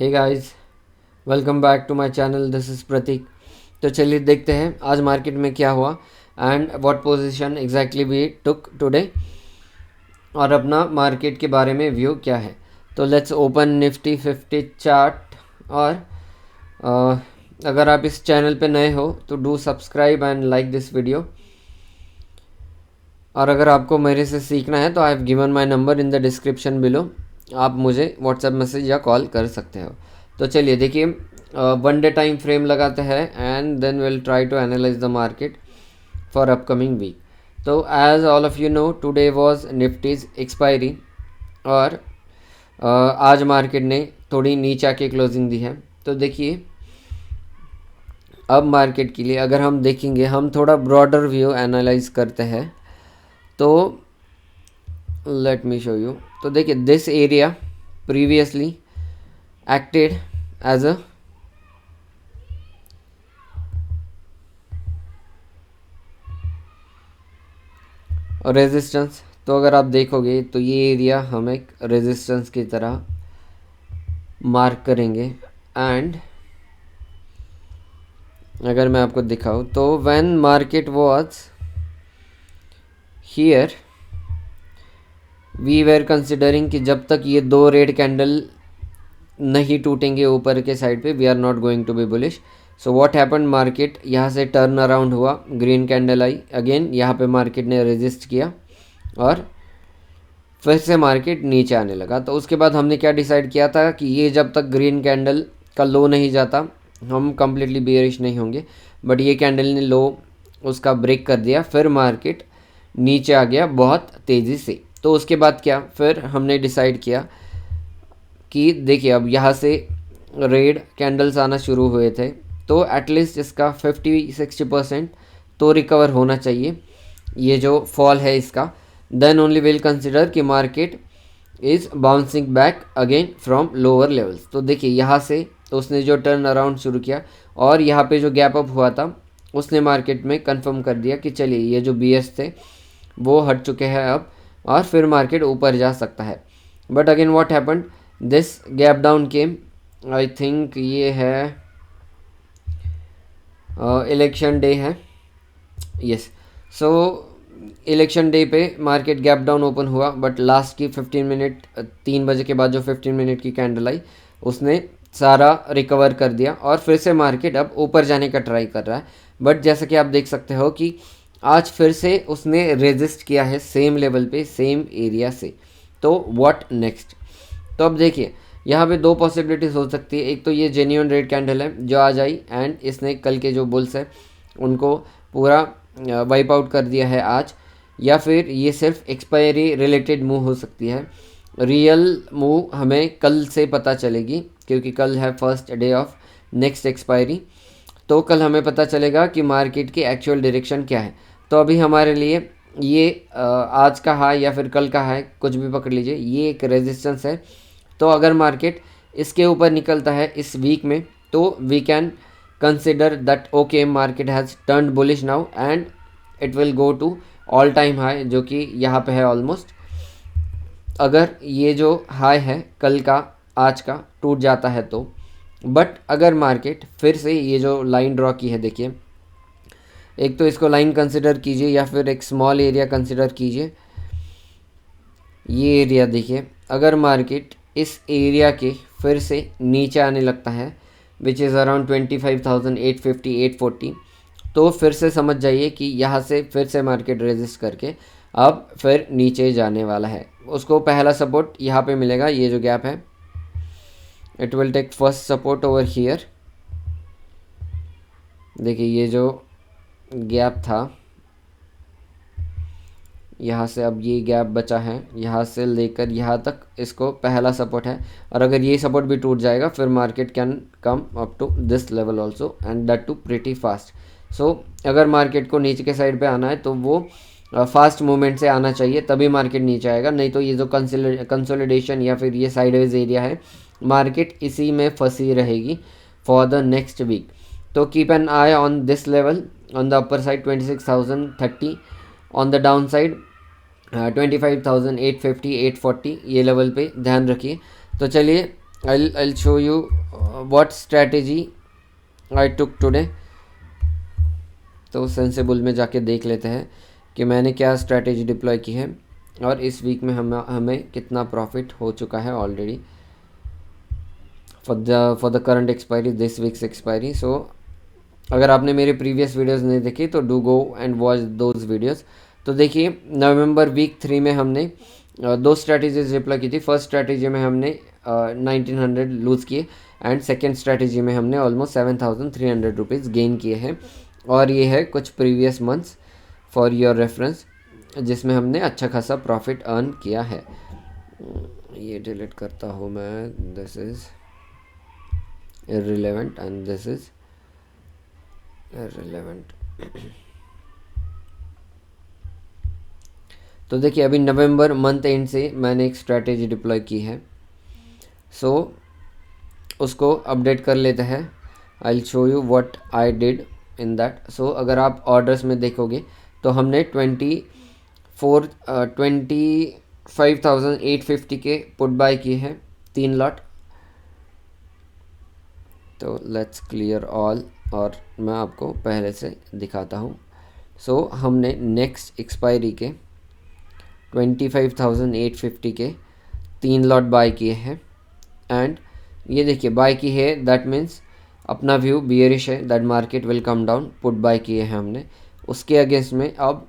Hey guys, welcome back to my channel. This is Prateek. तो चलिए देखते हैं आज मार्केट में क्या हुआ and what position exactly we took today और अपना मार्केट के बारे में व्यू क्या है। तो लेट्स ओपन निफ्टी 50 चार्ट। और अगर आप इस चैनल पे नए हो तो do subscribe and like this video. और अगर आपको मेरे से सीखना है तो I have given my number in the description below. आप मुझे व्हाट्सएप मैसेज या कॉल कर सकते हो। तो चलिए देखिए, वन डे टाइम फ्रेम लगाते हैं and then will try to analyse the market for upcoming week. तो as all of you know today was Nifty's expiry. और आज मार्केट ने थोड़ी नीचे आके क्लोजिंग दी है। तो देखिए, अब मार्केट के लिए अगर हम देखेंगे, हम थोड़ा ब्रॉडर व्यू एनालाइज करते हैं। तो लेट मी शो यू। तो देखिए, this area previously acted as a resistance. तो अगर आप देखोगे तो ये एरिया हम एक रेजिस्टेंस की तरह मार्क करेंगे। एंड अगर मैं आपको दिखाऊं तो when market was here we were considering कि जब तक ये दो रेड कैंडल नहीं टूटेंगे ऊपर के साइड पे we are not going to be bullish. So what happened, market यहाँ से टर्न अराउंड हुआ, ग्रीन कैंडल आई, अगेन यहाँ पे मार्केट ने रेजिस्ट किया और फिर से मार्केट नीचे आने लगा। तो उसके बाद हमने क्या डिसाइड किया था कि ये जब तक ग्रीन कैंडल का लो नहीं जाता हम कम्प्लीटली बेयरिश नहीं होंगे। बट ये कैंडल ने लो उसका ब्रेक कर दिया, फिर मार्केट नीचे आ गया बहुत तेज़ी से। तो उसके बाद क्या, फिर हमने डिसाइड किया कि देखिए अब यहाँ से रेड कैंडल्स आना शुरू हुए थे तो एटलीस्ट इसका 50-60% तो रिकवर होना चाहिए, ये जो फॉल है इसका। देन ओनली विल कंसिडर कि market is bouncing back again from lower levels. तो देखिए यहाँ से तो उसने जो टर्न अराउंड शुरू किया और यहाँ पे जो गैप अप हुआ था उसने मार्केट में कंफर्म कर दिया कि चलिए ये जो बीएस थे वो हट चुके हैं अब और फिर मार्केट ऊपर जा सकता है। But again what happened, this gap down came, I think ये है इलेक्शन डे है, यस। सो इलेक्शन डे पे मार्केट गैप डाउन ओपन हुआ बट लास्ट की 15 मिनट 3 बजे के बाद जो 15 मिनट की कैंडल आई उसने सारा रिकवर कर दिया और फिर से मार्केट अब ऊपर जाने का ट्राई कर रहा है। बट जैसा कि आप देख सकते हो कि आज फिर से उसने रेजिस्ट किया है सेम लेवल पे, सेम एरिया से। तो व्हाट नेक्स्ट। तो अब देखिए यहाँ पे दो पॉसिबिलिटीज़ हो सकती है। एक तो ये जेन्युइन रेड कैंडल है जो आज आई एंड इसने कल के जो बुल्स है उनको पूरा वाइप आउट कर दिया है आज, या फिर ये सिर्फ एक्सपायरी रिलेटेड मूव हो सकती है। रियल मूव हमें कल से पता चलेगी क्योंकि कल है first day of next expiry. तो कल हमें पता चलेगा कि मार्केट की एक्चुअल डायरेक्शन क्या है। तो अभी हमारे लिए ये आज का हाई या फिर कल का हाई कुछ भी पकड़ लीजिए, ये एक रेजिस्टेंस है। तो अगर मार्केट इसके ऊपर निकलता है इस वीक में तो we can consider that okay market has turn bullish now and it will go to all time high जो कि यहाँ पे है ऑलमोस्ट। अगर ये जो हाई है कल का आज का टूट जाता है तो। बट अगर मार्केट फिर से ये जो लाइन ड्रॉ की है, देखिए एक तो इसको लाइन कंसिडर कीजिए या फिर एक स्मॉल एरिया कंसिडर कीजिए। ये एरिया देखिए, अगर मार्केट इस एरिया के फिर से नीचे आने लगता है विच इज़ अराउंड 25,850 840, तो फिर से समझ जाइए कि यहाँ से फिर से मार्केट रेजिस्ट करके अब फिर नीचे जाने वाला है। उसको पहला सपोर्ट यहाँ पे मिलेगा, ये जो गैप है it will take first support over here. देखिए ये जो गैप था यहाँ से अब ये गैप बचा है, यहाँ से लेकर यहाँ तक इसको पहला सपोर्ट है। और अगर ये सपोर्ट भी टूट जाएगा फिर market can come up to this level also and that too pretty fast. So अगर मार्केट को नीचे के साइड पे आना है तो वो फास्ट मूवमेंट से आना चाहिए, तभी मार्केट नीचे आएगा। नहीं तो ये जो कंसोलिडेशन या फिर ये साइडवेज एरिया है मार्केट इसी में फंसी रहेगी फॉर द नेक्स्ट वीक। तो keep an I on this level on the upper side 26,030, on the down side 25,850 840, ये लेवल पे ध्यान रखिए। तो चलिए I'll show you what strategy I took today. तो सेंसिबल में जाके देख लेते हैं कि मैंने क्या स्ट्रैटेजी डिप्लॉय की है और इस वीक में हमें कितना प्रॉफिट हो चुका है already for the current expiry, this week's expiry. So अगर आपने मेरे प्रीवियस वीडियोस नहीं देखी तो do go and watch those videos. तो देखिए नवंबर वीक 3 में हमने दो स्ट्रैटेजीज डिप्लॉय की थी. फर्स्ट स्ट्रैटेजी में हमने 1900 लूज़ किए एंड सेकेंड स्ट्रैटेजी में हमने ऑलमोस्ट 7300 रुपीज़ गेन किए हैं. और ये है कुछ previous months for your reference जिसमें हमने अच्छा खासा प्रॉफिट अर्न किया है. ये डिलीट करता हूँ मैं. This is irrelevant and this is irrelevant. तो देखिए अभी नवंबर मंथ एंड से मैंने एक स्ट्रैटेजी डिप्लॉय की है. सो उसको अपडेट कर लेते हैं. I show you what I did in that. So अगर आप ऑर्डर्स में देखोगे तो हमने 25,850 के पुट बाय किए हैं 3 लॉट. तो लेट्स क्लियर ऑल और मैं आपको पहले से दिखाता हूँ. सो हमने नेक्स्ट एक्सपायरी के 25,850 के 3 लॉट बाय किए हैं एंड ये देखिए बाय की है. दैट मीन्स अपना व्यू बियरिश है, that market will come down. Put buy किए हैं हमने. उसके अगेंस्ट में अब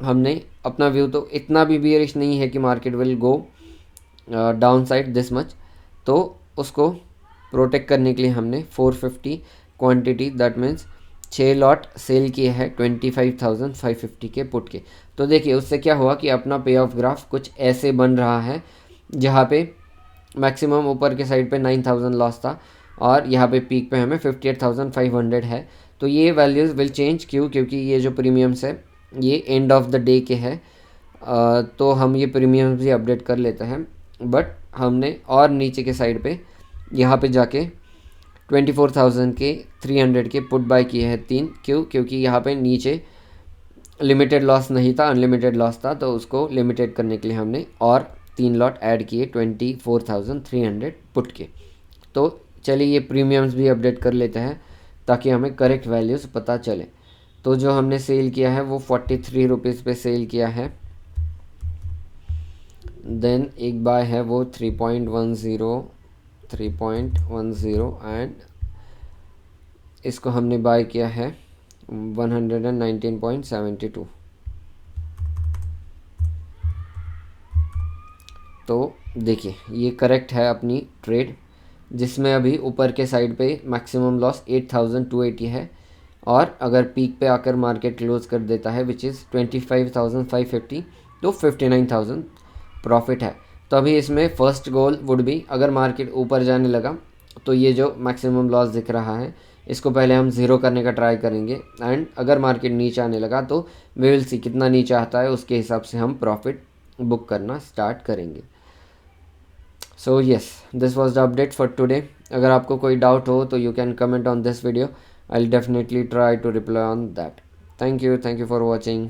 हमने अपना व्यू तो इतना भी बियरिश नहीं है कि market will go down side this much. तो उसको प्रोटेक्ट करने के लिए हमने 450 quantity that means 6 lot sell किए हैं 25,550 के पुट के. तो देखिए उससे क्या हुआ कि अपना पे ऑफ ग्राफ कुछ ऐसे बन रहा है जहाँ पे मैक्सिमम ऊपर के साइड पे 9,000 लॉस था और यहाँ पे पीक पे हमें 58,500 है. तो ये वैल्यूज़ विल चेंज. क्योंकि ये जो प्रीमियम्स है ये एंड ऑफ द डे के हैं. तो हम ये प्रीमियम्स भी अपडेट कर लेते हैं. बट हमने और नीचे के साइड पे यहाँ पे जाके 24,000 के 300 के पुट बाय किए हैं 3. क्योंकि यहाँ पे नीचे लिमिटेड लॉस नहीं था, अनलिमिटेड लॉस था. तो उसको लिमिटेड करने के लिए हमने और 3 लॉट ऐड किए 24,300 पुट के. तो चलिए ये प्रीमियम्स भी अपडेट कर लेते हैं ताकि हमें करेक्ट वैल्यूज़ पता चले. तो जो हमने सेल किया है वो 43 रुपीज़ पे सेल किया है. देन एक बाय है वो 3.10 एंड इसको हमने बाय किया है 119.72. तो देखिए ये करेक्ट है अपनी ट्रेड जिसमें अभी ऊपर के साइड पे मैक्सिमम लॉस 8,280 है और अगर पीक पे आकर मार्केट क्लोज कर देता है विच इज़ 25,550 तो 59,000 प्रॉफिट है. तो अभी इसमें फर्स्ट गोल वुड भी अगर मार्केट ऊपर जाने लगा तो ये जो मैक्सिमम लॉस दिख रहा है इसको पहले हम ज़ीरो करने का ट्राई करेंगे एंड अगर मार्केट नीचे आने लगा तो वी विल सी कितना नीचे आता है उसके हिसाब से हम प्रॉफिट बुक करना स्टार्ट करेंगे. So yes this was the update for today. अगर आपको कोई डाउट हो तो you can comment on this video. I will definitely try to reply on that. Thank you for watching.